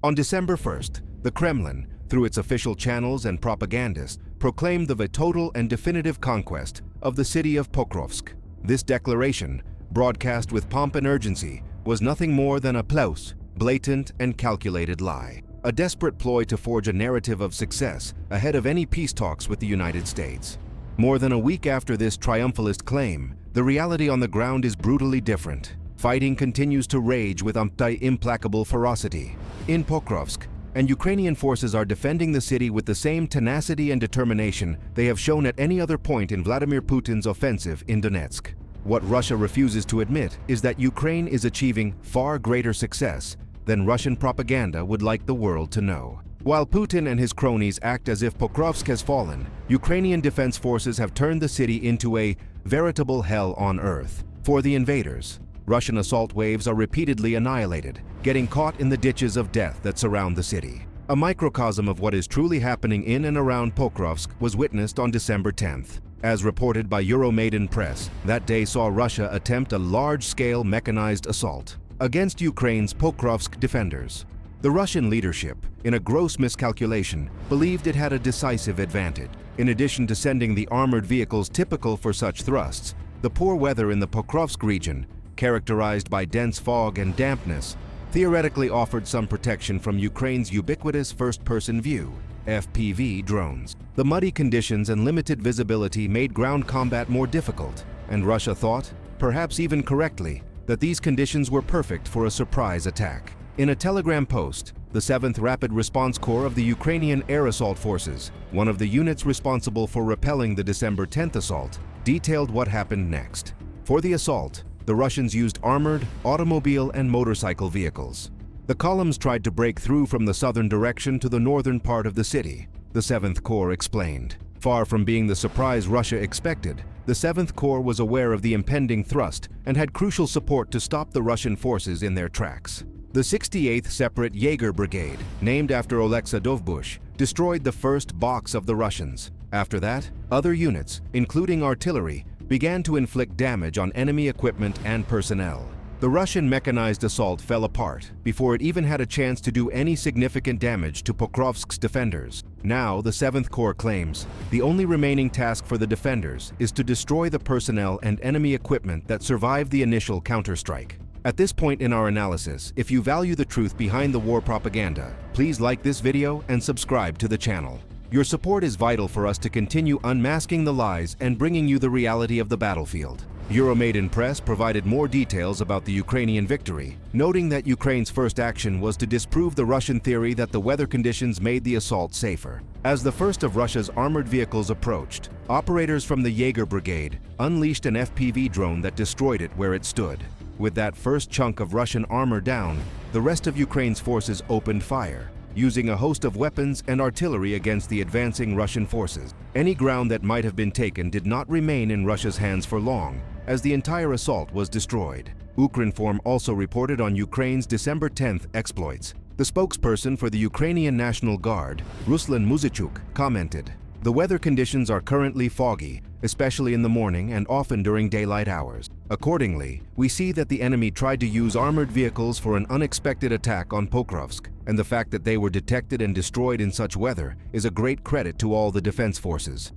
On December 1st, the Kremlin, through its official channels and propagandists, proclaimed the total and definitive conquest of the city of Pokrovsk. This declaration, broadcast with pomp and urgency, was nothing more than a blatant and calculated lie. A desperate ploy to forge a narrative of success ahead of any peace talks with the United States. More than a week after this triumphalist claim, the reality on the ground is brutally different. Fighting continues to rage with implacable ferocity in Pokrovsk, and Ukrainian forces are defending the city with the same tenacity and determination they have shown at any other point in Vladimir Putin's offensive in Donetsk. What Russia refuses to admit is that Ukraine is achieving far greater success than Russian propaganda would like the world to know. While Putin and his cronies act as if Pokrovsk has fallen, Ukrainian defense forces have turned the city into a veritable hell on earth. For the invaders, Russian assault waves are repeatedly annihilated, getting caught in the ditches of death that surround the city. A microcosm of what is truly happening in and around Pokrovsk was witnessed on December 10th. As reported by Euromaidan Press, that day saw Russia attempt a large-scale mechanized assault against Ukraine's Pokrovsk defenders. The Russian leadership, in a gross miscalculation, believed it had a decisive advantage. In addition to sending the armored vehicles typical for such thrusts, the poor weather in the Pokrovsk region, characterized by dense fog and dampness, theoretically offered some protection from Ukraine's ubiquitous first-person view (FPV) drones. The muddy conditions and limited visibility made ground combat more difficult, and Russia thought, perhaps even correctly, that these conditions were perfect for a surprise attack. In a telegram post, the 7th Rapid Response Corps of the Ukrainian Air Assault Forces, one of the units responsible for repelling the December 10th assault, detailed what happened next. For the assault, the Russians used armored, automobile, and motorcycle vehicles. The columns tried to break through from the southern direction to the northern part of the city, the 7th Corps explained. Far from being the surprise Russia expected, the 7th Corps was aware of the impending thrust and had crucial support to stop the Russian forces in their tracks. The 68th Separate Jaeger Brigade, named after Oleksiy Dovbush, destroyed the first box of the Russians. After that, other units, including artillery, began to inflict damage on enemy equipment and personnel. The Russian mechanized assault fell apart before it even had a chance to do any significant damage to Pokrovsk's defenders. Now, the 7th Corps claims, the only remaining task for the defenders is to destroy the personnel and enemy equipment that survived the initial counterstrike. At this point in our analysis, if you value the truth behind the war propaganda, please like this video and subscribe to the channel. Your support is vital for us to continue unmasking the lies and bringing you the reality of the battlefield. Euromaidan Press provided more details about the Ukrainian victory, noting that Ukraine's first action was to disprove the Russian theory that the weather conditions made the assault safer. As the first of Russia's armored vehicles approached, operators from the Jaeger Brigade unleashed an FPV drone that destroyed it where it stood. With that first chunk of Russian armor down, the rest of Ukraine's forces opened fire, using a host of weapons and artillery against the advancing Russian forces. Any ground that might have been taken did not remain in Russia's hands for long, as the entire assault was destroyed. Ukrinform also reported on Ukraine's December 10th exploits. The spokesperson for the Ukrainian National Guard, Ruslan Muzychuk, commented, "The weather conditions are currently foggy, especially in the morning and often during daylight hours. Accordingly, we see that the enemy tried to use armored vehicles for an unexpected attack on Pokrovsk, and the fact that they were detected and destroyed in such weather is a great credit to all the defense forces."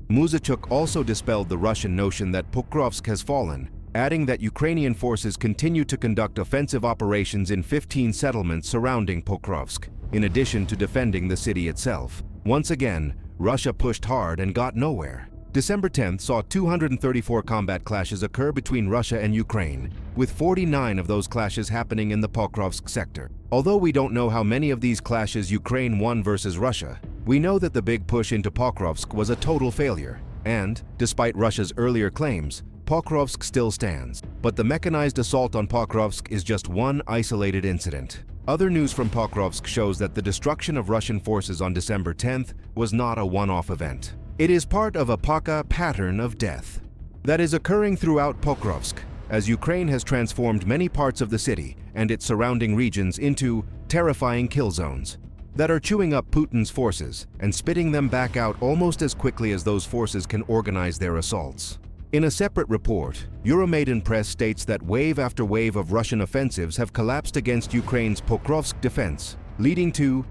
Muzychuk also dispelled the Russian notion that Pokrovsk has fallen, adding that Ukrainian forces continue to conduct offensive operations in 15 settlements surrounding Pokrovsk, in addition to defending the city itself. Once again, Russia pushed hard and got nowhere. December 10th saw 234 combat clashes occur between Russia and Ukraine, with 49 of those clashes happening in the Pokrovsk sector. Although we don't know how many of these clashes Ukraine won versus Russia, we know that the big push into Pokrovsk was a total failure, and, despite Russia's earlier claims, Pokrovsk still stands. But the mechanized assault on Pokrovsk is just one isolated incident. Other news from Pokrovsk shows that the destruction of Russian forces on December 10th was not a one-off event. It is part of a pattern of death that is occurring throughout Pokrovsk, as Ukraine has transformed many parts of the city and its surrounding regions into terrifying kill zones that are chewing up Putin's forces and spitting them back out almost as quickly as those forces can organize their assaults. In a separate report, Euromaidan Press states that wave after wave of Russian offensives have collapsed against Ukraine's Pokrovsk defense, leading to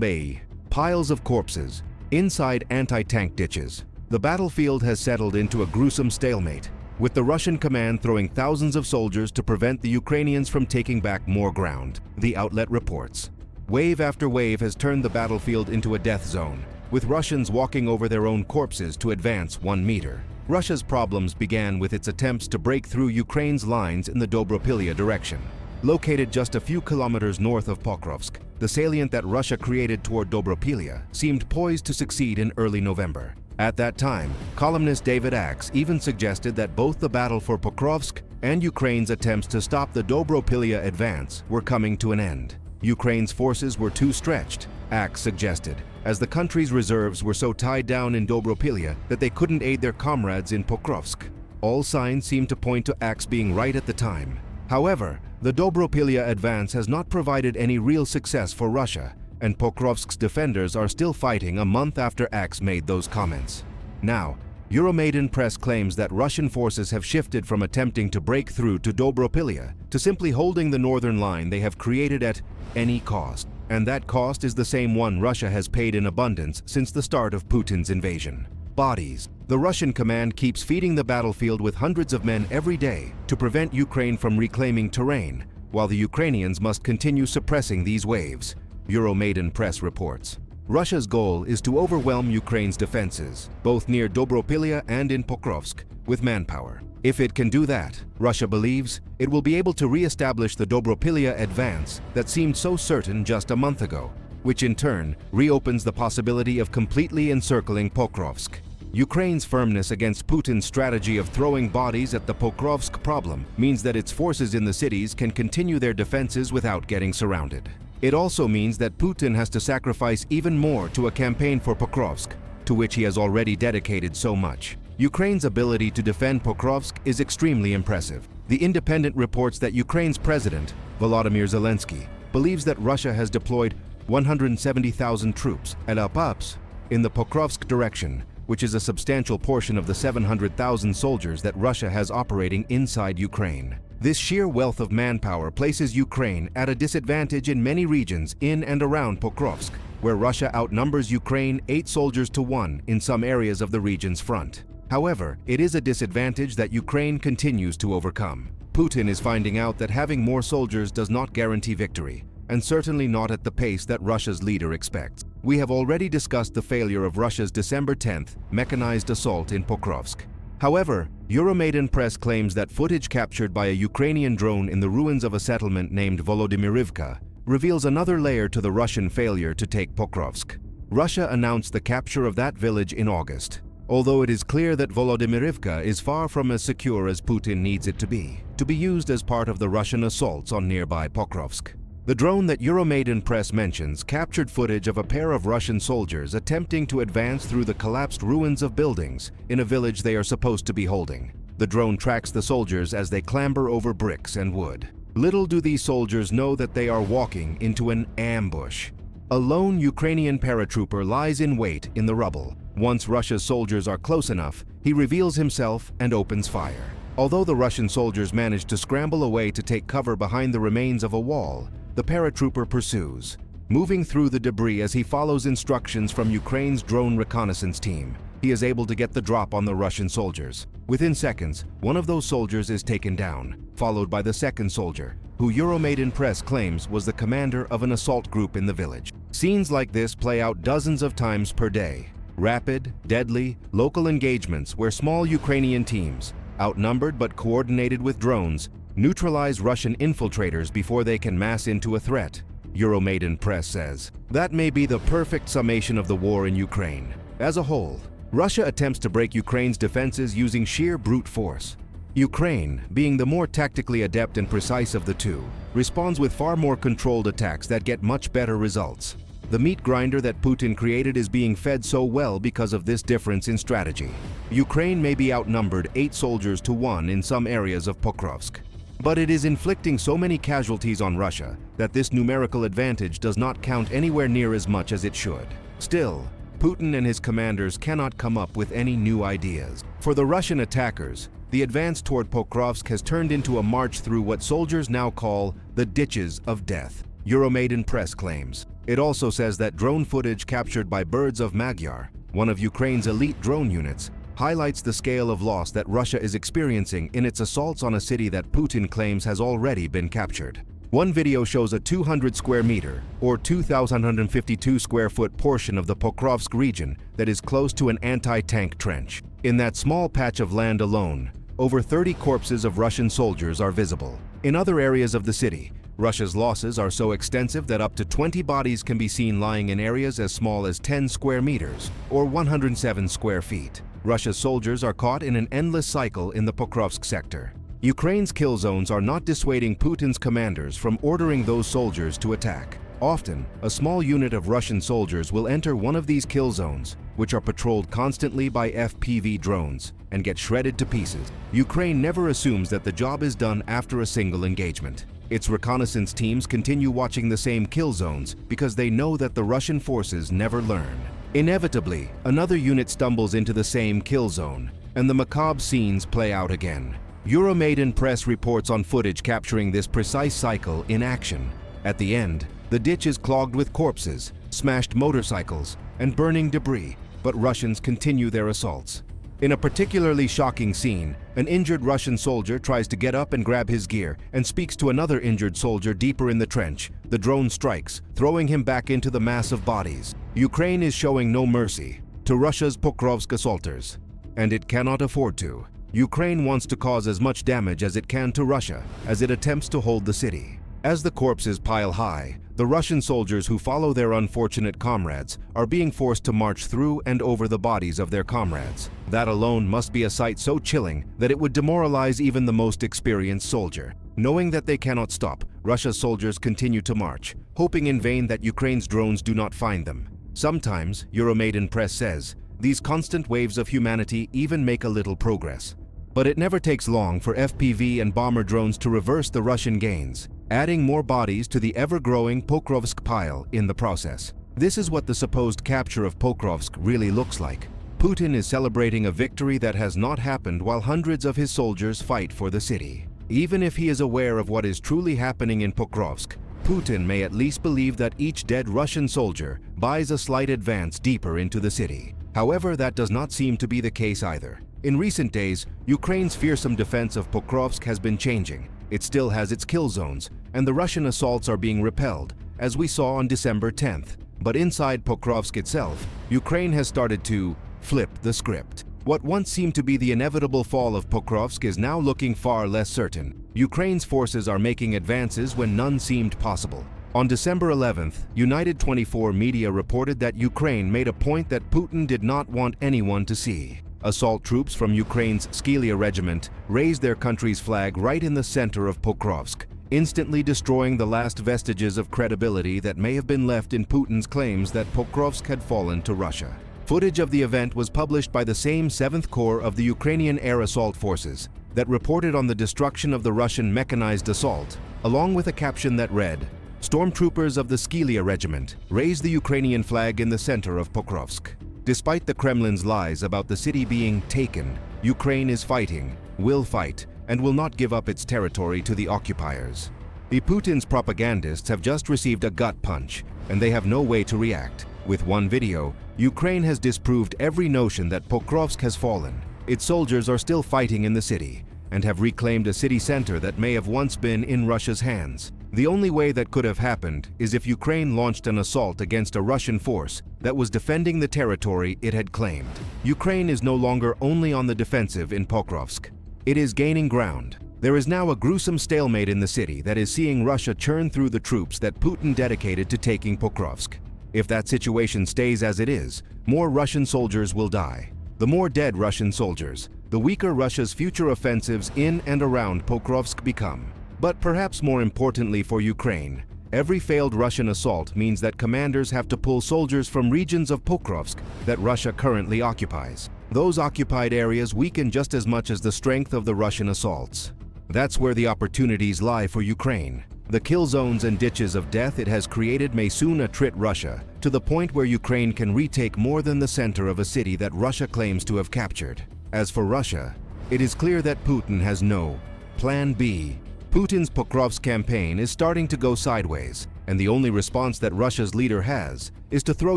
Bay, piles of corpses, inside anti-tank ditches. The battlefield has settled into a gruesome stalemate, with the Russian command throwing thousands of soldiers to prevent the Ukrainians from taking back more ground, the outlet reports. Wave after wave has turned the battlefield into a death zone, with Russians walking over their own corpses to advance 1 meter. Russia's problems began with its attempts to break through Ukraine's lines in the Dobropilya direction. Located just a few kilometers north of Pokrovsk, the salient that Russia created toward Dobropilya seemed poised to succeed in early November. At that time, columnist David Axe even suggested that both the battle for Pokrovsk and Ukraine's attempts to stop the Dobropilya advance were coming to an end. Ukraine's forces were too stretched, Axe suggested, as the country's reserves were so tied down in Dobropilya that they couldn't aid their comrades in Pokrovsk. All signs seemed to point to Axe being right at the time. However, the Dobropilya advance has not provided any real success for Russia, and Pokrovsk's defenders are still fighting a month after Axe made those comments. Now, Euromaidan press claims that Russian forces have shifted from attempting to break through to Dobropilya to simply holding the northern line they have created at any cost. And that cost is the same one Russia has paid in abundance since the start of Putin's invasion. Bodies. The Russian command keeps feeding the battlefield with hundreds of men every day to prevent Ukraine from reclaiming terrain, while the Ukrainians must continue suppressing these waves, Euromaidan press reports. Russia's goal is to overwhelm Ukraine's defenses, both near Dobropilya and in Pokrovsk, with manpower. If it can do that, Russia believes it will be able to re-establish the Dobropilya advance that seemed so certain just a month ago, which in turn reopens the possibility of completely encircling Pokrovsk. Ukraine's firmness against Putin's strategy of throwing bodies at the Pokrovsk problem means that its forces in the cities can continue their defenses without getting surrounded. It also means that Putin has to sacrifice even more to a campaign for Pokrovsk, to which he has already dedicated so much. Ukraine's ability to defend Pokrovsk is extremely impressive. The Independent reports that Ukraine's president, Volodymyr Zelensky, believes that Russia has deployed 170,000 troops and ups in the Pokrovsk direction, which is a substantial portion of the 700,000 soldiers that Russia has operating inside Ukraine. This sheer wealth of manpower places Ukraine at a disadvantage in many regions in and around Pokrovsk, where Russia outnumbers Ukraine 8 soldiers to 1 in some areas of the region's front. However, it is a disadvantage that Ukraine continues to overcome. Putin is finding out that having more soldiers does not guarantee victory, and certainly not at the pace that Russia's leader expects. We have already discussed the failure of Russia's December 10th mechanized assault in Pokrovsk. However, Euromaidan press claims that footage captured by a Ukrainian drone in the ruins of a settlement named Volodymyrivka reveals another layer to the Russian failure to take Pokrovsk. Russia announced the capture of that village in August, although it is clear that Volodymyrivka is far from as secure as Putin needs it to be used as part of the Russian assaults on nearby Pokrovsk. The drone that Euromaidan press mentions captured footage of a pair of Russian soldiers attempting to advance through the collapsed ruins of buildings in a village they are supposed to be holding. The drone tracks the soldiers as they clamber over bricks and wood. Little do these soldiers know that they are walking into an ambush. A lone Ukrainian paratrooper lies in wait in the rubble. Once Russia's soldiers are close enough, he reveals himself and opens fire. Although the Russian soldiers manage to scramble away to take cover behind the remains of a wall, the paratrooper pursues, moving through the debris as he follows instructions from Ukraine's drone reconnaissance team. He is able to get the drop on the Russian soldiers. Within seconds, one of those soldiers is taken down, followed by the second soldier, who Euromaidan press claims was the commander of an assault group in the village. Scenes like this play out dozens of times per day. Rapid, deadly, local engagements where small Ukrainian teams, outnumbered but coordinated with drones, neutralize Russian infiltrators before they can mass into a threat, Euromaidan press says. That may be the perfect summation of the war in Ukraine. As a whole, Russia attempts to break Ukraine's defenses using sheer brute force. Ukraine, being the more tactically adept and precise of the two, responds with far more controlled attacks that get much better results. The meat grinder that Putin created is being fed so well because of this difference in strategy. Ukraine may be outnumbered 8 soldiers to 1 in some areas of Pokrovsk, but it is inflicting so many casualties on Russia that this numerical advantage does not count anywhere near as much as it should. Still, Putin and his commanders cannot come up with any new ideas. For the Russian attackers, the advance toward Pokrovsk has turned into a march through what soldiers now call the ditches of death. Euromaidan Press claims. It also says that drone footage captured by Birds of Magyar, one of Ukraine's elite drone units, highlights the scale of loss that Russia is experiencing in its assaults on a city that Putin claims has already been captured. One video shows a 200 square meter, or 2,152 square foot portion of the Pokrovsk region that is close to an anti-tank trench. In that small patch of land alone, over 30 corpses of Russian soldiers are visible. In other areas of the city, Russia's losses are so extensive that up to 20 bodies can be seen lying in areas as small as 10 square meters, or 107 square feet. Russia's soldiers are caught in an endless cycle in the Pokrovsk sector. Ukraine's kill zones are not dissuading Putin's commanders from ordering those soldiers to attack. Often, a small unit of Russian soldiers will enter one of these kill zones, which are patrolled constantly by FPV drones, and get shredded to pieces. Ukraine never assumes that the job is done after a single engagement. Its reconnaissance teams continue watching the same kill zones because they know that the Russian forces never learn. Inevitably, another unit stumbles into the same kill zone, and the macabre scenes play out again. Euromaidan Press reports on footage capturing this precise cycle in action. At the end, the ditch is clogged with corpses, smashed motorcycles, and burning debris, but Russians continue their assaults. In a particularly shocking scene, an injured Russian soldier tries to get up and grab his gear and speaks to another injured soldier deeper in the trench. The drone strikes, throwing him back into the mass of bodies. Ukraine is showing no mercy to Russia's Pokrovsk assaulters, and it cannot afford to. Ukraine wants to cause as much damage as it can to Russia as it attempts to hold the city. As the corpses pile high, the Russian soldiers who follow their unfortunate comrades are being forced to march through and over the bodies of their comrades. That alone must be a sight so chilling that it would demoralize even the most experienced soldier. Knowing that they cannot stop, Russia's soldiers continue to march, hoping in vain that Ukraine's drones do not find them. Sometimes, Euromaidan Press says, these constant waves of humanity even make a little progress. But it never takes long for FPV and bomber drones to reverse the Russian gains, adding more bodies to the ever-growing Pokrovsk pile in the process. This is what the supposed capture of Pokrovsk really looks like. Putin is celebrating a victory that has not happened while hundreds of his soldiers fight for the city. Even if he is aware of what is truly happening in Pokrovsk, Putin may at least believe that each dead Russian soldier buys a slight advance deeper into the city. However, that does not seem to be the case either. In recent days, Ukraine's fearsome defense of Pokrovsk has been changing. It still has its kill zones, and the Russian assaults are being repelled, as we saw on December 10th. But inside Pokrovsk itself, Ukraine has started to flip the script. What once seemed to be the inevitable fall of Pokrovsk is now looking far less certain. Ukraine's forces are making advances when none seemed possible. On December 11th, United 24 media reported that Ukraine made a point that Putin did not want anyone to see. Assault troops from Ukraine's Skylia regiment raised their country's flag right in the center of Pokrovsk, instantly destroying the last vestiges of credibility that may have been left in Putin's claims that Pokrovsk had fallen to Russia. Footage of the event was published by the same 7th Corps of the Ukrainian Air Assault Forces that reported on the destruction of the Russian mechanized assault, along with a caption that read, "Stormtroopers of the Skylia regiment raised the Ukrainian flag in the center of Pokrovsk." Despite the Kremlin's lies about the city being taken, Ukraine is fighting, will fight, and will not give up its territory to the occupiers. The Putin's propagandists have just received a gut punch, and they have no way to react. With one video, Ukraine has disproved every notion that Pokrovsk has fallen. Its soldiers are still fighting in the city, and have reclaimed a city center that may have once been in Russia's hands. The only way that could have happened is if Ukraine launched an assault against a Russian force that was defending the territory it had claimed. Ukraine is no longer only on the defensive in Pokrovsk. It is gaining ground. There is now a gruesome stalemate in the city that is seeing Russia churn through the troops that Putin dedicated to taking Pokrovsk. If that situation stays as it is, more Russian soldiers will die. The more dead Russian soldiers, the weaker Russia's future offensives in and around Pokrovsk become. But perhaps more importantly for Ukraine, every failed Russian assault means that commanders have to pull soldiers from regions of Pokrovsk that Russia currently occupies. Those occupied areas weaken just as much as the strength of the Russian assaults. That's where the opportunities lie for Ukraine. The kill zones and ditches of death it has created may soon attrit Russia to the point where Ukraine can retake more than the center of a city that Russia claims to have captured. As for Russia, it is clear that Putin has no plan B. Putin's Pokrovsk campaign is starting to go sideways. and the only response that Russia's leader has is to throw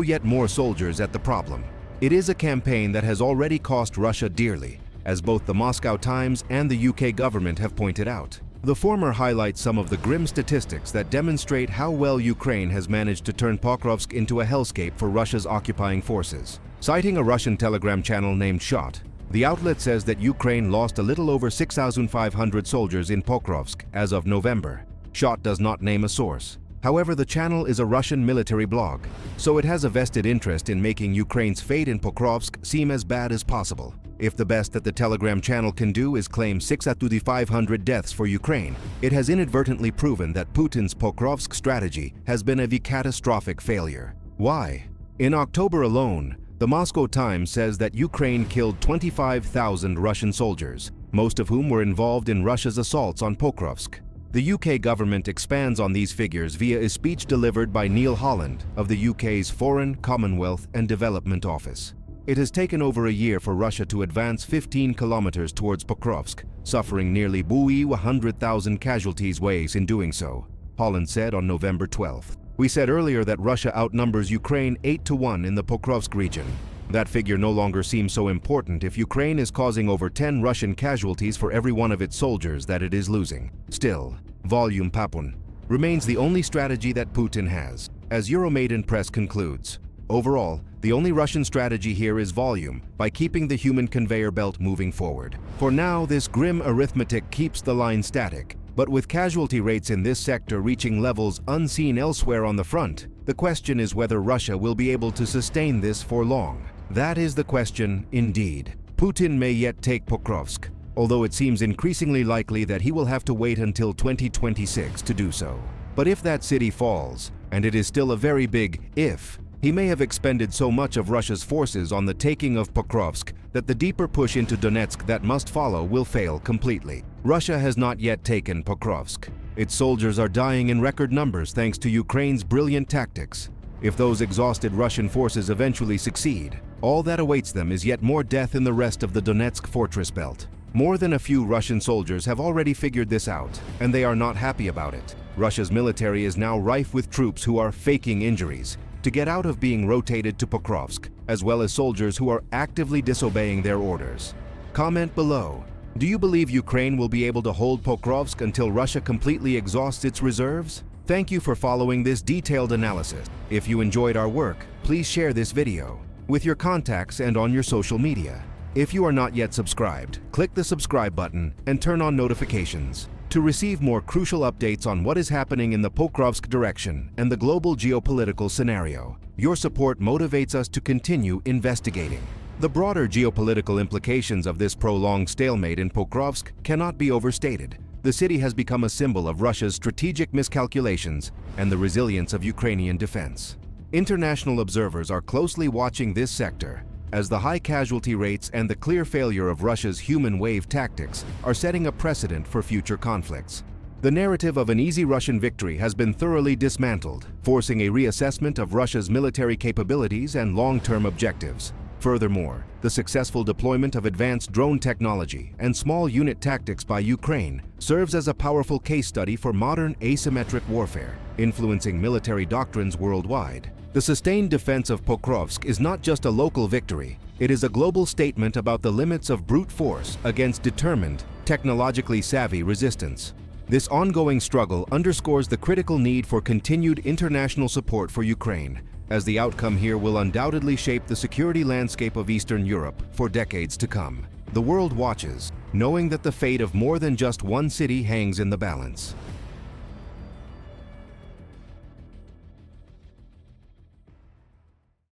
yet more soldiers at the problem. It is a campaign that has already cost Russia dearly, as both the Moscow Times and the UK government have pointed out. The former highlights some of the grim statistics that demonstrate how well Ukraine has managed to turn Pokrovsk into a hellscape for Russia's occupying forces. Citing a Russian Telegram channel named Shot, the outlet says that Ukraine lost a little over 6,500 soldiers in Pokrovsk as of November. Shot does not name a source. However, the channel is a Russian military blog, so it has a vested interest in making Ukraine's fate in Pokrovsk seem as bad as possible. If the best that the Telegram channel can do is claim 6,500 deaths for Ukraine, it has inadvertently proven that Putin's Pokrovsk strategy has been a catastrophic failure. Why? In October alone, the Moscow Times says that Ukraine killed 25,000 Russian soldiers, most of whom were involved in Russia's assaults on Pokrovsk. The UK government expands on these figures via a speech delivered by Neil Holland of the UK's Foreign, Commonwealth and Development Office. It has taken over a year for Russia to advance 15 kilometers towards Pokrovsk, suffering nearly 100,000 casualties ways in doing so, Holland said on November 12th. We said earlier that Russia outnumbers Ukraine 8-1 in the Pokrovsk region. That figure no longer seems so important if Ukraine is causing over 10 Russian casualties for every one of its soldiers that it is losing. Still, volume Papun remains the only strategy that Putin has, as Euromaidan Press concludes. Overall, the only Russian strategy here is volume, by keeping the human conveyor belt moving forward. For now, this grim arithmetic keeps the line static, but with casualty rates in this sector reaching levels unseen elsewhere on the front, the question is whether Russia will be able to sustain this for long. That is the question, indeed. Putin may yet take Pokrovsk, although it seems increasingly likely that he will have to wait until 2026 to do so. But if that city falls, and it is still a very big if, he may have expended so much of Russia's forces on the taking of Pokrovsk that the deeper push into Donetsk that must follow will fail completely. Russia has not yet taken Pokrovsk. Its soldiers are dying in record numbers thanks to Ukraine's brilliant tactics. If those exhausted Russian forces eventually succeed, all that awaits them is yet more death in the rest of the Donetsk fortress belt. More than a few Russian soldiers have already figured this out, and they are not happy about it. Russia's military is now rife with troops who are faking injuries to get out of being rotated to Pokrovsk, as well as soldiers who are actively disobeying their orders. Comment below. Do you believe Ukraine will be able to hold Pokrovsk until Russia completely exhausts its reserves? Thank you for following this detailed analysis. If you enjoyed our work, please share this video with your contacts and on your social media. If you are not yet subscribed, click the subscribe button and turn on notifications to receive more crucial updates on what is happening in the Pokrovsk direction and the global geopolitical scenario. Your support motivates us to continue investigating. The broader geopolitical implications of this prolonged stalemate in Pokrovsk cannot be overstated. The city has become a symbol of Russia's strategic miscalculations and the resilience of Ukrainian defense. International observers are closely watching this sector, as the high casualty rates and the clear failure of Russia's human wave tactics are setting a precedent for future conflicts. The narrative of an easy Russian victory has been thoroughly dismantled, forcing a reassessment of Russia's military capabilities and long-term objectives. Furthermore, the successful deployment of advanced drone technology and small unit tactics by Ukraine serves as a powerful case study for modern asymmetric warfare, influencing military doctrines worldwide. The sustained defense of Pokrovsk is not just a local victory, it is a global statement about the limits of brute force against determined, technologically savvy resistance. This ongoing struggle underscores the critical need for continued international support for Ukraine, as the outcome here will undoubtedly shape the security landscape of Eastern Europe for decades to come. The world watches, knowing that the fate of more than just one city hangs in the balance.